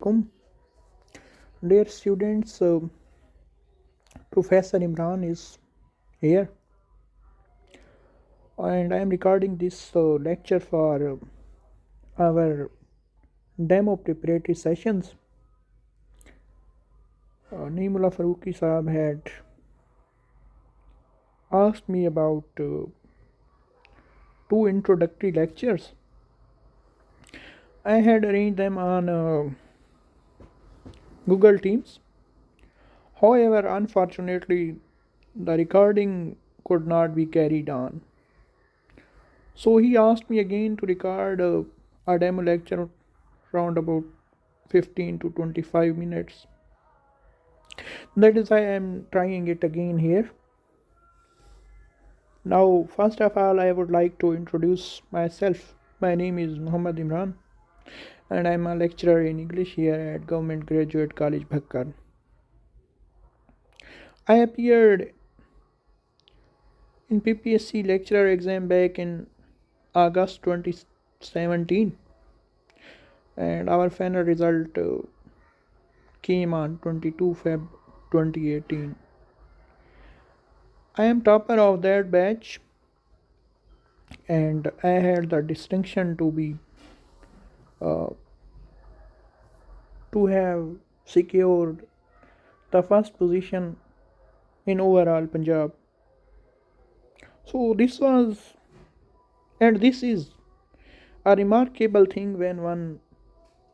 alaikum. Dear students, Professor Imran is here and I am recording this lecture for our demo preparatory sessions. Neemullah Farooqi Saab had asked me about two introductory lectures. I had arranged them on Google Teams. However, unfortunately, the recording could not be carried on. So he asked me again to record a demo lecture around about 15 to 25 minutes. That is why I am trying it again here. Now, first of all, I would like to introduce myself. My name is Muhammad Imran and I am a lecturer in English here at Government Graduate College, Bhakkar. I appeared in PPSC lecturer exam back in August 2017 and our final result came on 22 Feb 2018. I am topper of that batch and I had the distinction to have secured the first position in overall Punjab. So this is a remarkable thing when one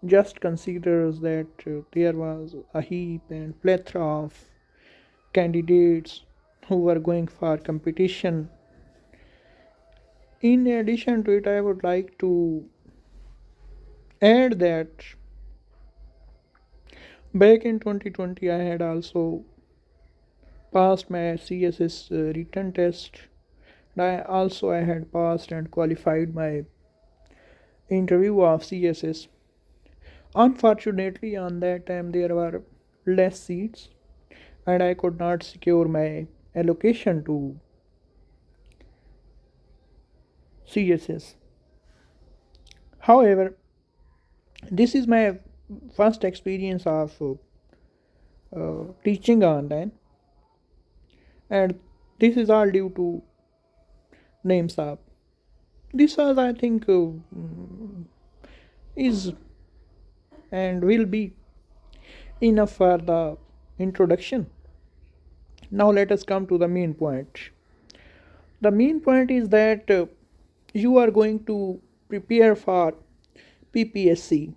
just considers that there was a heap and plethora of candidates who were going for competition. In addition to it, I would like to add that back in 2020 I had also passed my CSS written test. I had passed and qualified my interview of CSS. Unfortunately, on that time there were less seats and I could not secure my allocation to CSS. However, this is my first experience of teaching online, and this is all due to Naim Saab. This was, I think, is and will be enough for the introduction. Now let us come to the main point. The main point is that you are going to prepare for PPSC.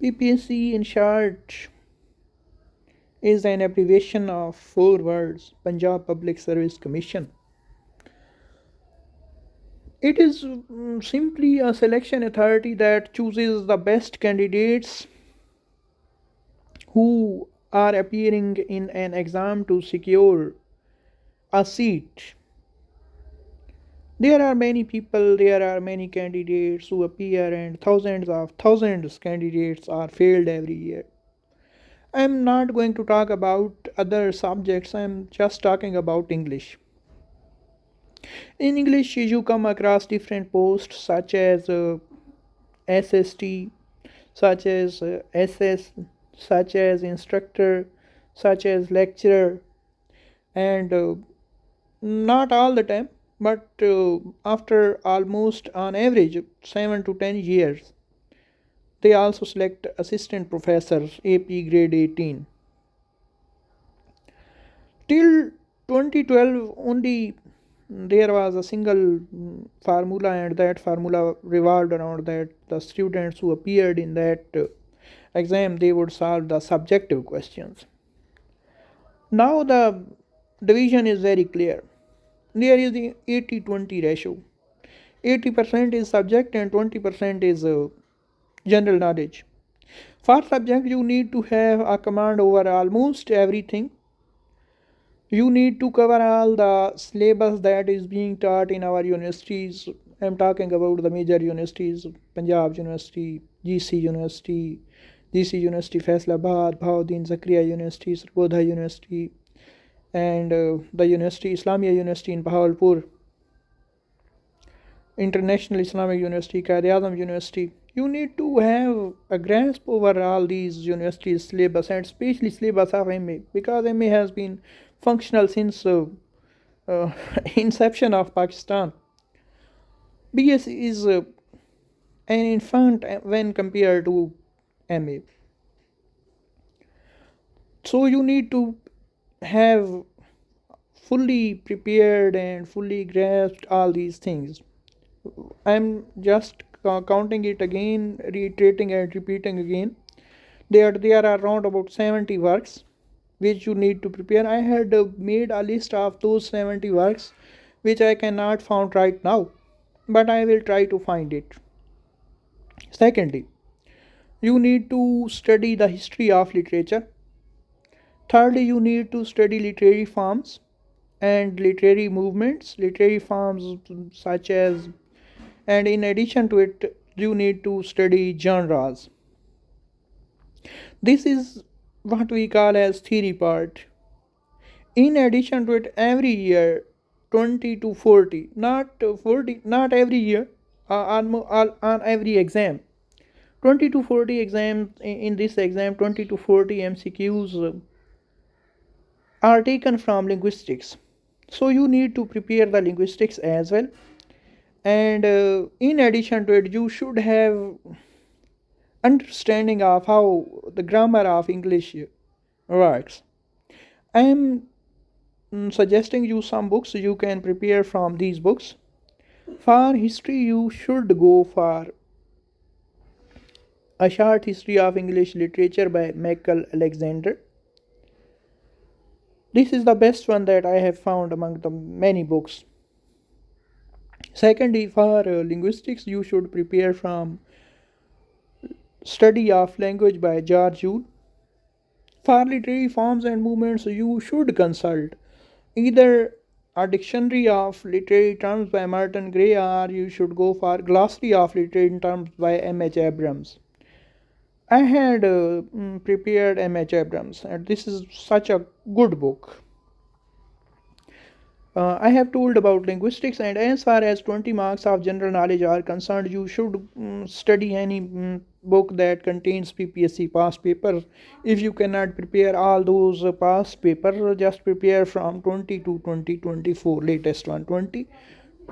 PPSC in short is an abbreviation of 4 words: Punjab Public Service Commission. It is simply a selection authority that chooses the best candidates who are appearing in an exam to secure a seat. There are many people, there are many candidates who appear, and thousands of thousands candidates are failed every year. I'm not going to talk about other subjects, I'm just talking about English. In English, you come across different posts such as SST, such as SS, such as instructor, such as lecturer, and not all the time, but after almost on average 7 to 10 years, they also select assistant professors AP grade 18. Till 2012 only there was a single formula, and that formula revolved around that the students who appeared in that exam, they would solve the subjective questions. Now the division is very clear. There is the 80-20 ratio. 80% is subject and 20% is general knowledge. For subject, you need to have a command over almost everything. You need to cover all the syllabus that is being taught in our universities. I'm talking about the major universities: Punjab University, GC University, Faisalabad, Bahauddin Zakariya University, Sargodha University, and the University Islamia University in Bahawalpur, International Islamic University, Quaid-e-Azam University, You need to have a grasp over all these universities syllabus and especially syllabus of MA because MA has been functional since uh, inception of Pakistan. BS is an infant when compared to MA. So you need to have fully prepared and fully grasped all these things. I'm just counting it again, reiterating and repeating again. There are around about 70 works which you need to prepare. I had made a list of those 70 works which I cannot find right now, but I will try to find it. Secondly, you need to study the history of literature. Thirdly, you need to study literary forms and literary movements, literary forms such as, and in addition to it, you need to study genres. This is what we call as theory part. In addition to it, every year 20 to 40, not 40, not every year, on every exam. 20 to 40 exams in this exam, 20 to 40 MCQs are taken from linguistics. So you need to prepare the linguistics as well. And in addition to it, you should have understanding of how the grammar of English works. I am suggesting you some books you can prepare from these books. For history, you should go for A Short History of English Literature by Michael Alexander. This is the best one that I have found among the many books. Secondly, for linguistics, you should prepare from Study of Language by George Yule. For literary forms and movements, you should consult either a dictionary of literary terms by Martin Gray or you should go for glossary of literary terms by M.H. Abrams. I had prepared M.H. Abrams and this is such a good book. I have told about linguistics, and as far as 20 marks of general knowledge are concerned, you should study any book that contains PPSC past paper. If you cannot prepare all those past paper, just prepare from 20 to 2024, latest one 20,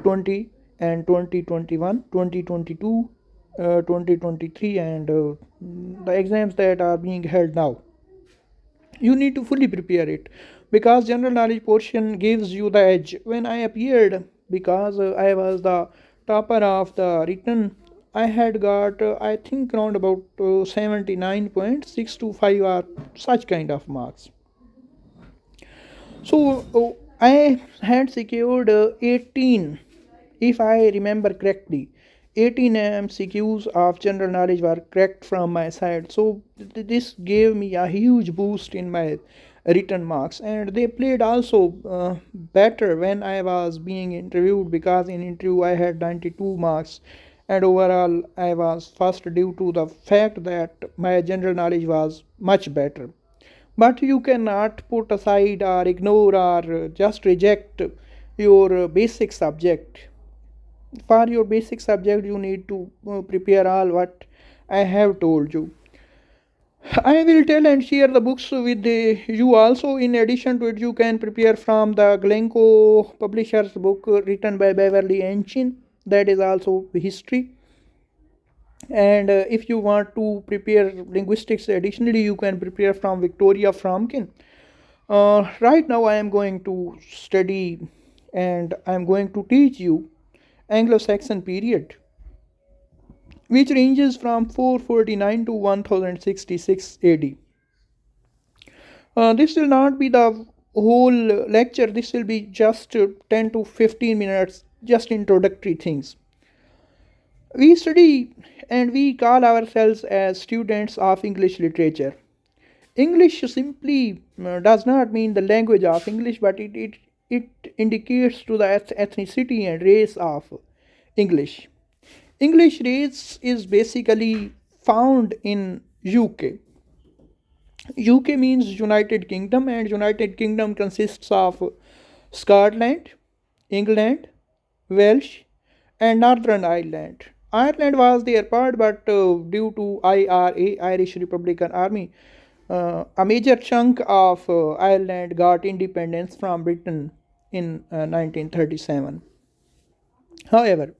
20 and 2021, 2022, 2023, and the exams that are being held now. You need to fully prepare it because general knowledge portion gives you the edge. When I appeared, because I was the topper of the written, I had got I think around about 79.625 or such kind of marks. So I had secured 18, if I remember correctly. 18 MCQs of general knowledge were correct from my side. So this gave me a huge boost in my written marks, and they played also better when I was being interviewed because in interview I had 92 marks, and overall I was first due to the fact that my general knowledge was much better. But you cannot put aside or ignore or just reject your basic subject. For your basic subject you need to prepare all what I have told you. I will tell and share the books with you also. In addition to it, you can prepare from the Glencoe publishers book written by Beverly Enchin, that is also history. And if you want to prepare linguistics additionally, you can prepare from Victoria Fromkin. Right now I am going to study and I am going to teach you Anglo-Saxon period, which ranges from 449 to 1066 AD. This will not be the whole lecture, this will be just 10 to 15 minutes, just introductory things. We study and we call ourselves as students of English literature. English simply does not mean the language of English, but it indicates to the ethnicity and race of English. English race is basically found in UK. UK means United Kingdom, and United Kingdom consists of Scotland, England, Welsh, and Northern Ireland. Ireland was their part, but due to IRA, Irish Republican Army, a major chunk of Ireland got independence from Britain in 1937. However,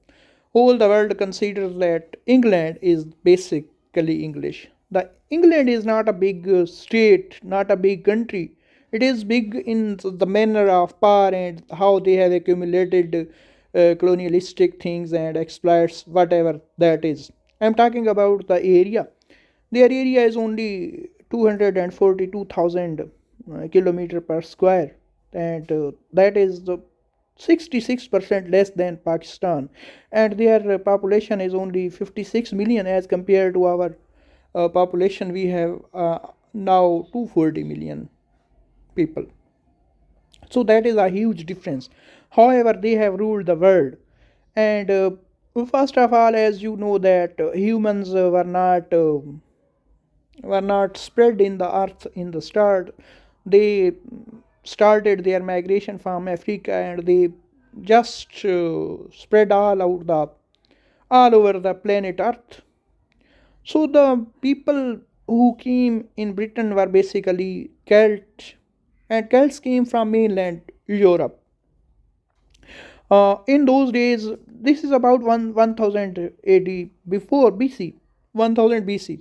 all the world considers that England is basically English. The England is not a big state, not a big country. It is big in the manner of power and how they have accumulated colonialistic things and exploits whatever that is. I'm talking about the area. Their area is only 242,000 kilometer per square, and that is the 66% less than Pakistan, and their population is only 56 million as compared to our population. We have now 240 million people, so that is a huge difference. However, they have ruled the world, and first of all, as you know, that humans were not spread in the earth in the start. They started their migration from Africa, and they just spread all over the planet Earth. So the people who came in Britain were basically Celt, and Celts came from mainland Europe. In those days, this is about 1000 AD before BC, 1000 BC.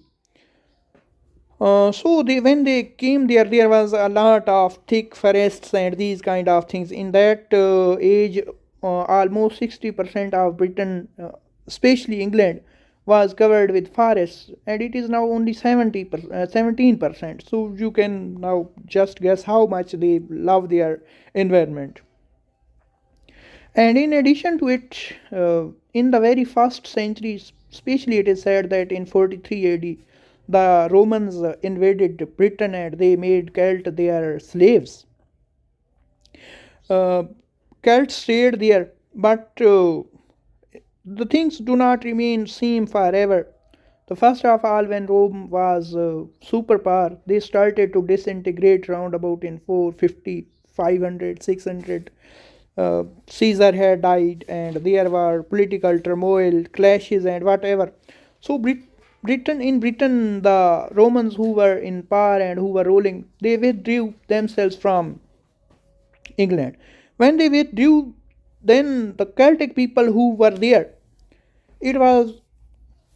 So when they came there, there was a lot of thick forests and these kind of things. In that age, almost 60% of Britain, especially England, was covered with forests, and it is now only 17%. So you can now just guess how much they love their environment. And in addition to it, in the very first century, especially it is said that in 43 AD, the Romans invaded Britain and they made Celt their slaves. Uh, Celts stayed there, but the things do not remain same forever. The first of all, when Rome was superpower, they started to disintegrate round about in 450, 500, 600. Caesar had died, and there were political turmoil, clashes, and whatever. So Britain, the Romans who were in power and who were ruling, they withdrew themselves from England. When they withdrew, then the Celtic people who were there, it was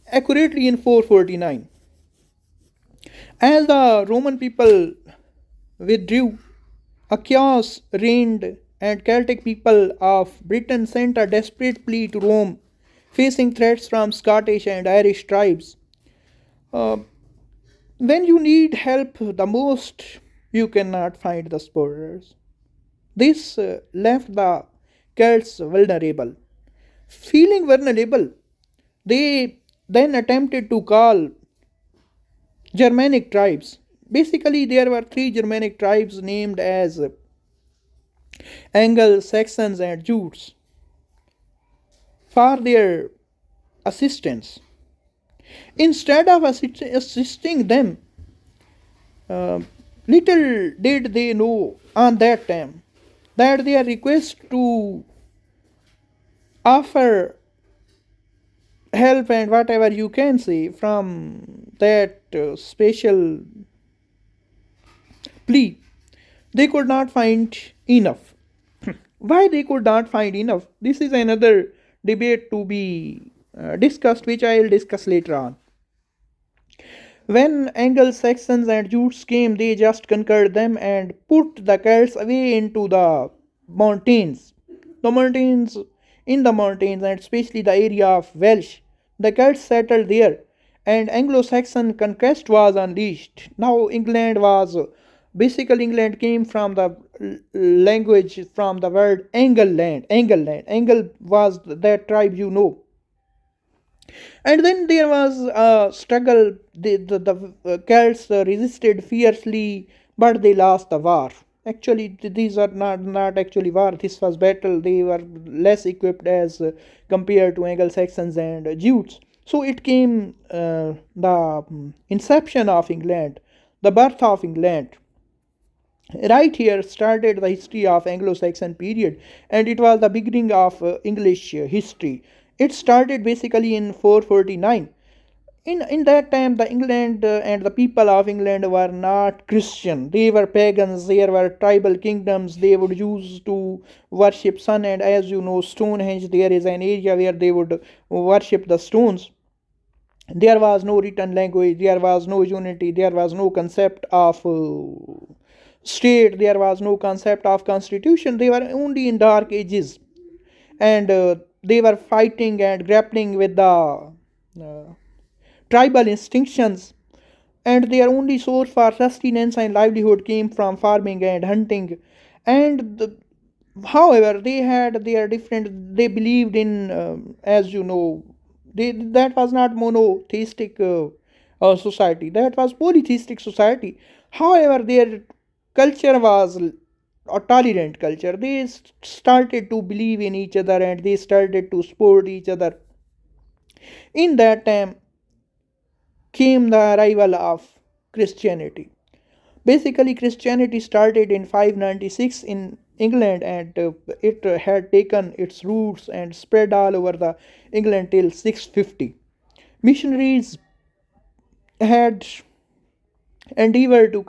accurately in 449. As the Roman people withdrew, a chaos reigned, and Celtic people of Britain sent a desperate plea to Rome, facing threats from Scottish and Irish tribes. Uh, when you need help the most, you cannot find the spoilers. This left the Celts vulnerable. Feeling vulnerable, they then attempted to call Germanic tribes. Basically, there were three Germanic tribes named as Angles, Saxons, and Jutes for their assistance. Instead of assisting them, uh, little did they know on that time that their request to offer help and whatever you can say from that special plea, they could not find enough. Why they could not find enough? This is another debate to be discussed, which I will discuss later on. When Angles, Saxons, and Jutes came, they just conquered them and put the Celts away into the mountains. The mountains, in the mountains, and especially the area of Welsh, the Celts settled there, and Anglo-Saxon conquest was unleashed. Now England was basically England came from the language from the word Angleland. Angleland. Angle was that tribe you know, and then there was a struggle. The Celts resisted fiercely, but they lost the war. Actually, these are not actually war. This was battle. They were less equipped as compared to Anglo-Saxons and Jutes. So it came the inception of England, the birth of England. Right here started the history of Anglo-Saxon period, and it was the beginning of English history. It started basically in 449. In that time, the England and the people of England were not Christian. They were pagans. There were tribal kingdoms. They would use to worship sun, and as you know, Stonehenge, there is an area where they would worship the stones. There was no written language. There was no unity. There was no concept of state. There was no concept of constitution. They were only in dark ages, and they were fighting and grappling with the tribal instinctions, and their only source for sustenance and livelihood came from farming and hunting. And however, they had their different, they believed in, as you know, that was not monotheistic society, that was polytheistic society. However, their culture was a tolerant culture. They started to believe in each other and they started to support each other. In that time came the arrival of Christianity. Basically, Christianity started in 596 in England, and it had taken its roots and spread all over the England till 650. Missionaries had endeavored to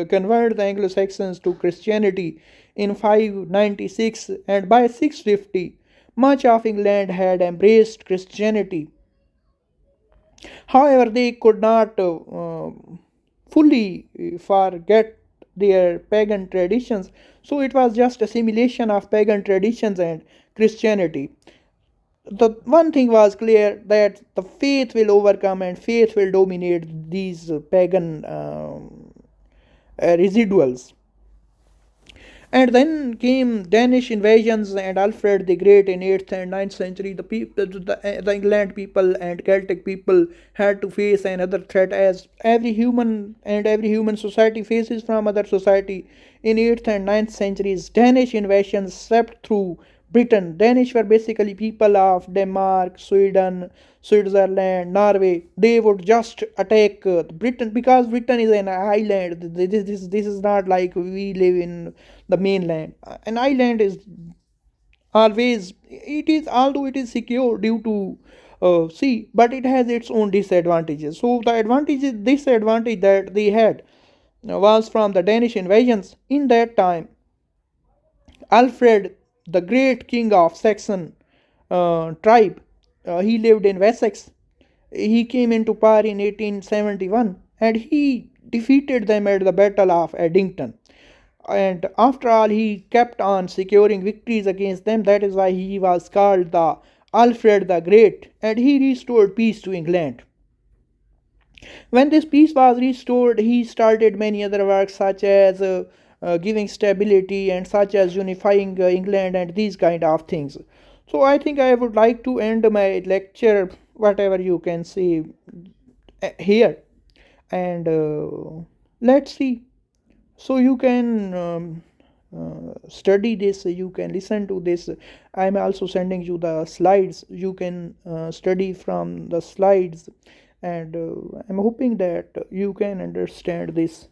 convert the Anglo-Saxons to Christianity in 596, and by 650, much of England had embraced Christianity. However, they could not fully forget their pagan traditions, so it was just assimilation of pagan traditions and Christianity. The one thing was clear, that the faith will overcome and faith will dominate these pagan residuals. And then came Danish invasions and Alfred the Great in 8th and 9th century. The England people and Celtic people had to face another threat, as every human and every human society faces from other society. In 8th and 9th centuries, Danish invasions swept through Britain. Danish were basically people of Denmark, Sweden, Switzerland, Norway. They would just attack Britain, because Britain is an island. This is not like we live in the mainland. An island is always, it is, although it is secure due to sea, but it has its own disadvantages. So the disadvantage that they had was from the Danish invasions. In that time, Alfred, the great king of Saxon tribe, he lived in Wessex. He came into power in 1871 and he defeated them at the Battle of Edington. And after all, he kept on securing victories against them. That is why he was called the Alfred the Great, and he restored peace to England. When this peace was restored, he started many other works, such as giving stability and such as unifying England and these kind of things. So I think I would like to end my lecture, whatever you can say, here, and let's see. So you can study this, you can listen to this. I'm also sending you the slides. You can study from the slides, and I'm hoping that you can understand this.